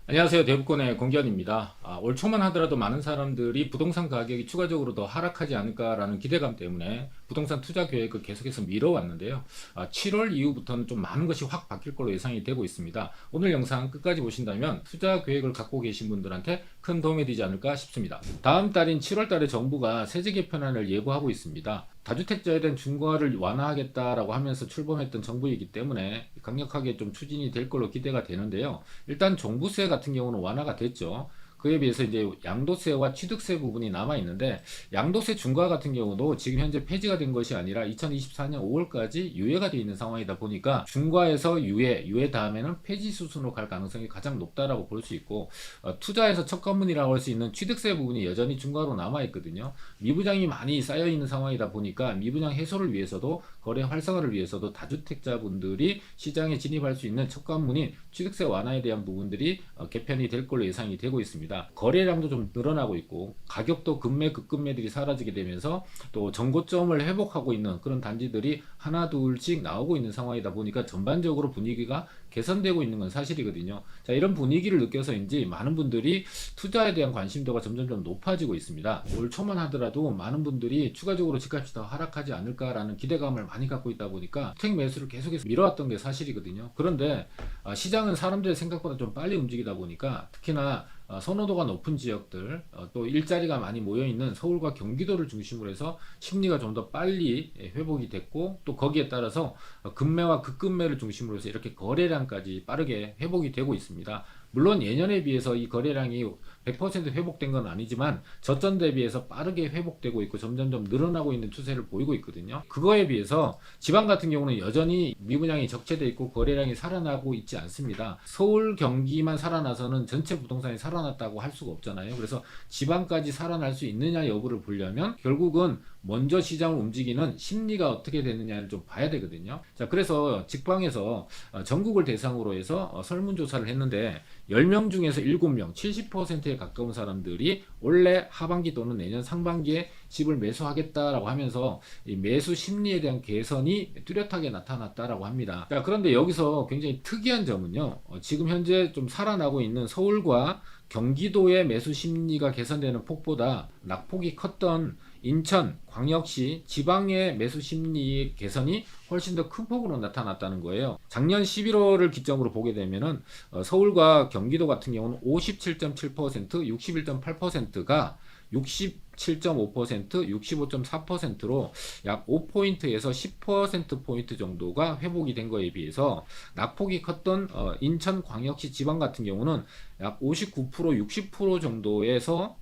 안녕하세요. 대부권의 공견입니다. 올 초만 하더라도 많은 사람들이 부동산 가격이 추가적으로 더 하락하지 않을까라는 기대감 때문에 부동산 투자 계획을 계속해서 미뤄왔는데요. 7월 이후부터는 좀 많은 것이 확 바뀔 걸로 예상이 되고 있습니다. 오늘 영상 끝까지 보신다면 투자 계획을 갖고 계신 분들한테 큰 도움이 되지 않을까 싶습니다. 다음 달인 7월 달에 정부가 세제 개편안을 예고하고 있습니다. 다주택자에 대한 중과를 완화하겠다라고 하면서 출범했던 정부이기 때문에 강력하게 좀 추진이 될 걸로 기대가 되는데요. 일단 종부세 같은 경우는 완화가 됐죠. 그에 비해서 이제 양도세와 취득세 부분이 남아 있는데, 양도세 중과 같은 경우도 지금 현재 폐지가 된 것이 아니라 2024년 5월까지 유예가 되어 있는 상황이다 보니까 중과에서 유예 다음에는 폐지 수순으로 갈 가능성이 가장 높다라고 볼 수 있고, 투자에서 첫 관문이라고 할 수 있는 취득세 부분이 여전히 중과로 남아 있거든요. 미부장이 많이 쌓여 있는 상황이다 보니까 미부장 해소를 위해서도, 거래 활성화를 위해서도 다주택자분들이 시장에 진입할 수 있는 첫 관문인 취득세 완화에 대한 부분들이 개편이 될 걸로 예상이 되고 있습니다. 거래량도 좀 늘어나고 있고, 가격도 급매 급급매들이 사라지게 되면서 또 정고점을 회복하고 있는 그런 단지들이 하나 둘씩 나오고 있는 상황이다 보니까 전반적으로 분위기가 개선되고 있는 건 사실이거든요. 자, 이런 분위기를 느껴서인지 많은 분들이 투자에 대한 관심도가 점점 높아지고 있습니다. 올 초만 하더라도 많은 분들이 추가적으로 집값이 더 하락하지 않을까라는 기대감을 많이 갖고 있다 보니까 주택 매수를 계속해서 미뤄왔던 게 사실이거든요. 그런데 시장은 사람들의 생각보다 좀 빨리 움직이다 보니까, 특히나 선호도가 높은 지역들, 또 일자리가 많이 모여있는 서울과 경기도를 중심으로 해서 심리가 좀 더 빨리 회복이 됐고, 또 거기에 따라서 급매와 급급매를 중심으로 해서 이렇게 거래량까지 빠르게 회복이 되고 있습니다. 물론 예년에 비해서 이 거래량이 100% 회복된 건 아니지만 저점 대비해서 빠르게 회복되고 있고 점점점 늘어나고 있는 추세를 보이고 있거든요. 그거에 비해서 지방 같은 경우는 여전히 미분양이 적체되어 있고 거래량이 살아나고 있지 않습니다. 서울 경기만 살아나서는 전체 부동산이 살아났다고 할 수가 없잖아요. 그래서 지방까지 살아날 수 있느냐 여부를 보려면 결국은 먼저 시장을 움직이는 심리가 어떻게 되느냐를 좀 봐야 되거든요. 자, 그래서 직방에서 전국을 대상으로 해서 설문조사를 했는데, 10명 중에서 7명, 70%에 가까운 사람들이 올해 하반기 또는 내년 상반기에 집을 매수하겠다라고 하면서 이 매수 심리에 대한 개선이 뚜렷하게 나타났다라고 합니다. 자, 그런데 여기서 굉장히 특이한 점은요, 지금 현재 좀 살아나고 있는 서울과 경기도의 매수 심리가 개선되는 폭보다 낙폭이 컸던 인천, 광역시, 지방의 매수 심리 개선이 훨씬 더 큰 폭으로 나타났다는 거예요. 작년 11월을 기점으로 보게 되면은 서울과 경기도 같은 경우는 57.7%, 61.8%가 67.5%, 65.4%로 약 5포인트에서 10%포인트 정도가 회복이 된 거에 비해서, 낙폭이 컸던 인천, 광역시, 지방 같은 경우는 약 59%, 60% 정도에서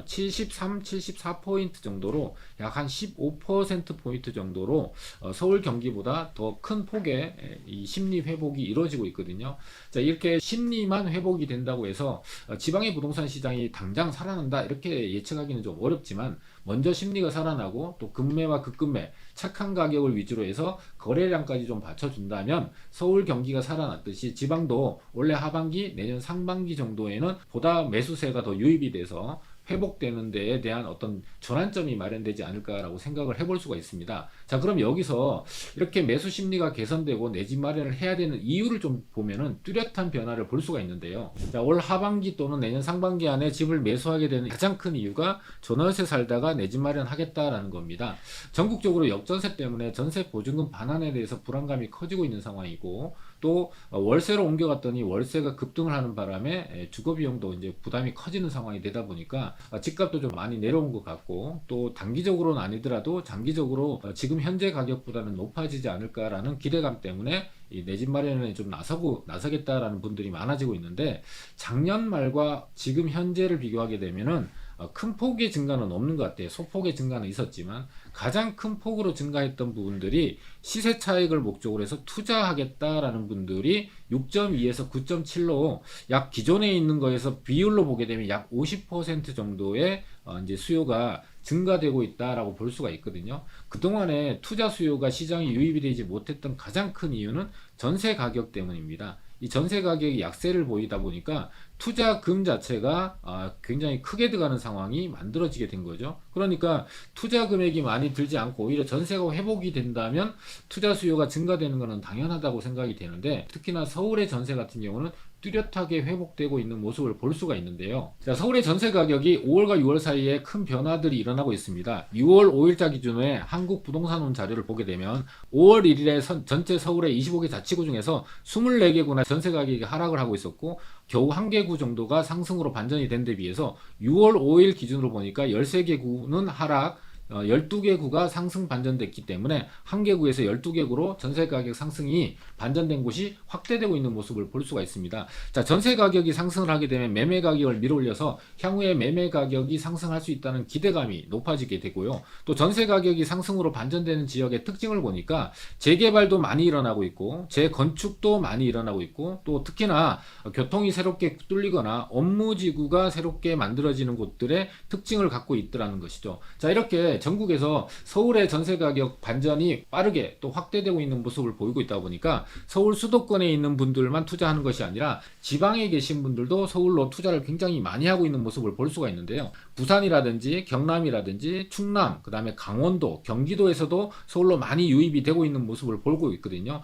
73, 74포인트 정도로 약 한 15%포인트 정도로 서울 경기보다 더 큰 폭의 이 심리 회복이 이루어지고 있거든요. 자, 이렇게 심리만 회복이 된다고 해서 지방의 부동산 시장이 당장 살아난다 이렇게 예측하기는 좀 어렵지만, 먼저 심리가 살아나고 또 급매와 급급매, 착한 가격을 위주로 해서 거래량까지 좀 받쳐준다면 서울 경기가 살아났듯이 지방도 올해 하반기 내년 상반기 정도에는 보다 매수세가 더 유입이 돼서 회복되는 데에 대한 어떤 전환점이 마련되지 않을까라고 생각을 해볼 수가 있습니다. 자, 그럼 여기서 이렇게 매수 심리가 개선되고 내 집 마련을 해야 되는 이유를 좀 보면은 뚜렷한 변화를 볼 수가 있는데요. 자, 올 하반기 또는 내년 상반기 안에 집을 매수하게 되는 가장 큰 이유가 전월세 살다가 내 집 마련하겠다라는 겁니다. 전국적으로 역전세 때문에 전세 보증금 반환에 대해서 불안감이 커지고 있는 상황이고, 또 월세로 옮겨갔더니 월세가 급등을 하는 바람에 주거비용도 이제 부담이 커지는 상황이 되다 보니까 집값도 좀 많이 내려온 것 같고, 또 단기적으로는 아니더라도 장기적으로 지금 현재 가격보다는 높아지지 않을까라는 기대감 때문에 내 집 마련에 좀 나서겠다라는 분들이 많아지고 있는데, 작년 말과 지금 현재를 비교하게 되면은 큰 폭의 증가는 없는 것 같아요. 소폭의 증가는 있었지만 가장 큰 폭으로 증가했던 부분들이 시세 차익을 목적으로 해서 투자하겠다라는 분들이 6.2에서 9.7로 약 기존에 있는 거에서 비율로 보게 되면 약 50% 정도의 이제 수요가 증가되고 있다라고 볼 수가 있거든요. 그동안에 투자 수요가 시장에 유입이 되지 못했던 가장 큰 이유는 전세 가격 때문입니다. 이 전세 가격이 약세를 보이다 보니까 투자금 자체가 굉장히 크게 들어가는 상황이 만들어지게 된 거죠. 그러니까 투자 금액이 많이 들지 않고 오히려 전세가 회복이 된다면 투자 수요가 증가되는 것은 당연하다고 생각이 되는데, 특히나 서울의 전세 같은 경우는 뚜렷하게 회복되고 있는 모습을 볼 수가 있는데요. 자, 서울의 전세 가격이 5월과 6월 사이에 큰 변화들이 일어나고 있습니다. 6월 5일자 기준에 한국부동산원 자료를 보게 되면 5월 1일에 전체 서울의 25개 자치구 중에서 24개구나 전세 가격이 하락을 하고 있었고 겨우 1개구 정도가 상승으로 반전이 된 데 비해서 6월 5일 기준으로 보니까 13개구는 하락, 12개 구가 상승 반전됐기 때문에 한 개 구에서 12개 구로 전세 가격 상승이 반전된 곳이 확대되고 있는 모습을 볼 수가 있습니다. 자, 전세 가격이 상승을 하게 되면 매매 가격을 밀어올려서 향후에 매매 가격이 상승할 수 있다는 기대감이 높아지게 되고요. 또 전세 가격이 상승으로 반전되는 지역의 특징을 보니까 재개발도 많이 일어나고 있고 재건축도 많이 일어나고 있고 또 특히나 교통이 새롭게 뚫리거나 업무지구가 새롭게 만들어지는 곳들의 특징을 갖고 있더라는 것이죠. 자, 이렇게 전국에서 서울의 전세 가격 반전이 빠르게 또 확대되고 있는 모습을 보이고 있다 보니까 서울 수도권에 있는 분들만 투자하는 것이 아니라 지방에 계신 분들도 서울로 투자를 굉장히 많이 하고 있는 모습을 볼 수가 있는데요. 부산이라든지 경남이라든지 충남, 그 다음에 강원도, 경기도에서도 서울로 많이 유입이 되고 있는 모습을 보고 있거든요.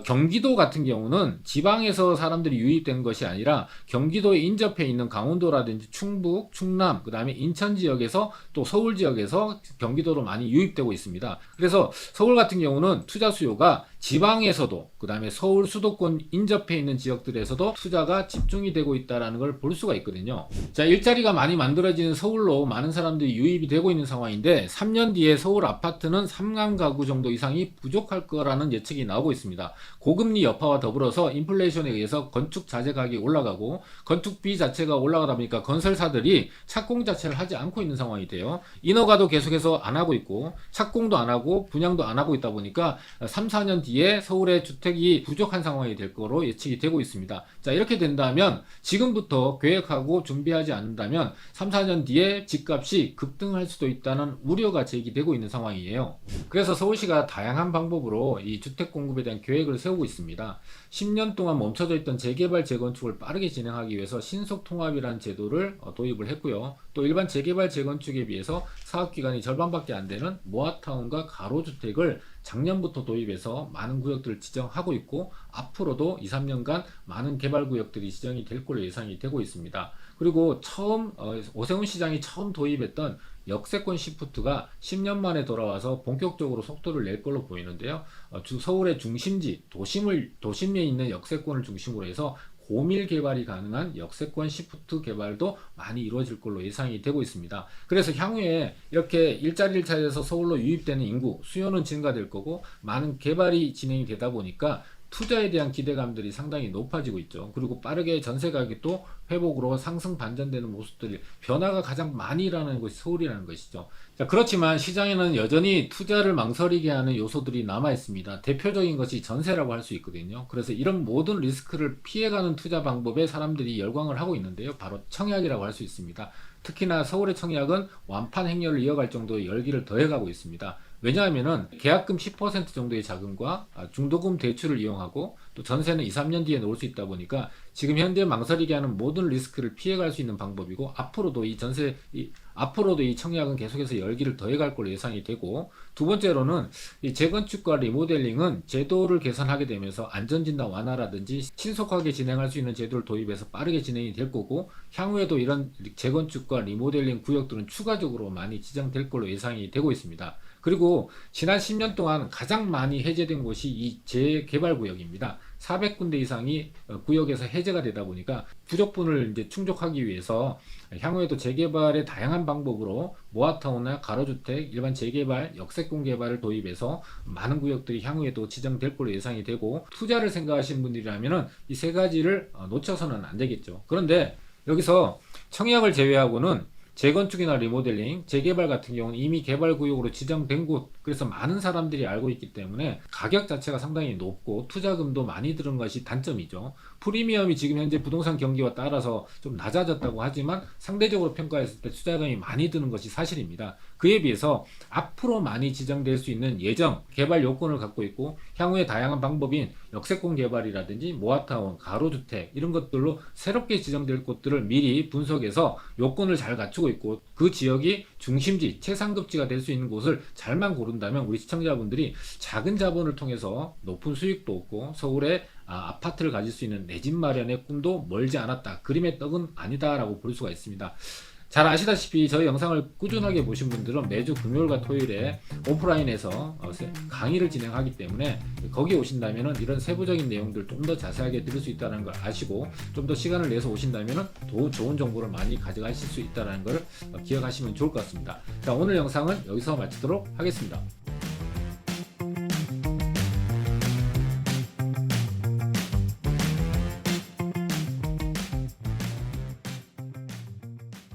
경기도 같은 경우는 지방에서 사람들이 유입된 것이 아니라 경기도에 인접해 있는 강원도라든지 충북, 충남, 그 다음에 인천 지역에서 또 서울 지역에서 경기도로 많이 유입되고 있습니다. 그래서 서울 같은 경우는 투자 수요가 지방에서도 그 다음에 서울 수도권 인접해 있는 지역들에서도 투자가 집중이 되고 있다는 걸 볼 수가 있거든요. 자, 일자리가 많이 만들어지는 서울로 많은 사람들이 유입이 되고 있는 상황인데 3년 뒤에 서울 아파트는 3만 가구 정도 이상이 부족할 거라는 예측이 나오고 있습니다. 고금리 여파와 더불어서 인플레이션에 의해서 건축 자재 가격이 올라가고 건축비 자체가 올라가다 보니까 건설사들이 착공 자체를 하지 않고 있는 상황이 돼요. 인허가도 계속해서 안 하고 있고 착공도 안 하고 분양도 안 하고 있다 보니까 3, 4년 뒤에 서울의 주택이 부족한 상황이 될 거로 예측이 되고 있습니다. 자, 이렇게 된다면 지금부터 계획하고 준비하지 않는다면 3, 4년 뒤에 집값이 급등할 수도 있다는 우려가 제기되고 있는 상황이에요. 그래서 서울시가 다양한 방법으로 이 주택 공급에 대한 계획을 세우고 있습니다. 10년 동안 멈춰져 있던 재개발 재건축을 빠르게 진행하기 위해서 신속 통합이라는 제도를 도입을 했고요. 또 일반 재개발 재건축에 비해서 사업기간이 절반밖에 안 되는 모아타운과 가로주택을 작년부터 도입해서 많은 구역들을 지정하고 있고 앞으로도 2, 3년간 많은 개발 구역들이 지정이 될 걸로 예상이 되고 있습니다. 그리고 오세훈 시장이 처음 도입했던 역세권 시프트가 10년 만에 돌아와서 본격적으로 속도를 낼 걸로 보이는데요. 서울의 중심지, 도심에 있는 역세권을 중심으로 해서 고밀 개발이 가능한 역세권 시프트 개발도 많이 이루어질 걸로 예상이 되고 있습니다. 그래서 향후에 이렇게 일자리를 찾아서 서울로 유입되는 인구, 수요는 증가될 거고 많은 개발이 진행이 되다 보니까 투자에 대한 기대감들이 상당히 높아지고 있죠. 그리고 빠르게 전세 가격도 회복으로 상승 반전되는 모습들이 변화가 가장 많이 일어나는 것이 서울이라는 것이죠. 자, 그렇지만 시장에는 여전히 투자를 망설이게 하는 요소들이 남아 있습니다. 대표적인 것이 전세라고 할 수 있거든요. 그래서 이런 모든 리스크를 피해가는 투자 방법에 사람들이 열광을 하고 있는데요. 바로 청약이라고 할 수 있습니다. 특히나 서울의 청약은 완판 행렬을 이어갈 정도의 열기를 더해가고 있습니다. 왜냐하면은 계약금 10% 정도의 자금과 중도금 대출을 이용하고 또 전세는 2, 3년 뒤에 놓을 수 있다 보니까 지금 현재 망설이게 하는 모든 리스크를 피해갈 수 있는 방법이고 앞으로도 이 청약은 계속해서 열기를 더해갈 걸로 예상이 되고 두 번째로는 이 재건축과 리모델링은 제도를 개선하게 되면서 안전진단 완화라든지 신속하게 진행할 수 있는 제도를 도입해서 빠르게 진행이 될 거고 향후에도 이런 재건축과 리모델링 구역들은 추가적으로 많이 지정될 걸로 예상이 되고 있습니다. 그리고 지난 10년 동안 가장 많이 해제된 곳이 이 재개발 구역입니다. 400군데 이상이 구역에서 해제가 되다 보니까 부족분을 이제 충족하기 위해서 향후에도 재개발의 다양한 방법으로 모아타운이나 가로주택, 일반 재개발, 역세권 개발을 도입해서 많은 구역들이 향후에도 지정될 걸로 예상이 되고 투자를 생각하시는 분들이라면 이 세 가지를 놓쳐서는 안 되겠죠. 그런데 여기서 청약을 제외하고는 재건축이나 리모델링, 재개발 같은 경우는 이미 개발구역으로 지정된 곳, 그래서 많은 사람들이 알고 있기 때문에 가격 자체가 상당히 높고 투자금도 많이 드는 것이 단점이죠. 프리미엄이 지금 현재 부동산 경기와 따라서 좀 낮아졌다고 하지만 상대적으로 평가했을 때 투자금이 많이 드는 것이 사실입니다. 그에 비해서 앞으로 많이 지정될 수 있는 예정, 개발 요건을 갖고 있고 향후에 다양한 방법인 역세권 개발이라든지 모아타운, 가로주택 이런 것들로 새롭게 지정될 곳들을 미리 분석해서 요건을 잘 갖추고 있고 그 지역이 중심지, 최상급지가 될 수 있는 곳을 잘만 고른다면 우리 시청자분들이 작은 자본을 통해서 높은 수익도 얻고 서울의 아파트를 가질 수 있는 내 집 마련의 꿈도 멀지 않았다. 그림의 떡은 아니다라고 볼 수가 있습니다. 잘 아시다시피 저희 영상을 꾸준하게 보신 분들은 매주 금요일과 토요일에 오프라인에서 강의를 진행하기 때문에 거기에 오신다면 이런 세부적인 내용들 좀 더 자세하게 들을 수 있다는 걸 아시고 좀 더 시간을 내서 오신다면 더 좋은 정보를 많이 가져가실 수 있다는 걸 기억하시면 좋을 것 같습니다. 자, 오늘 영상은 여기서 마치도록 하겠습니다.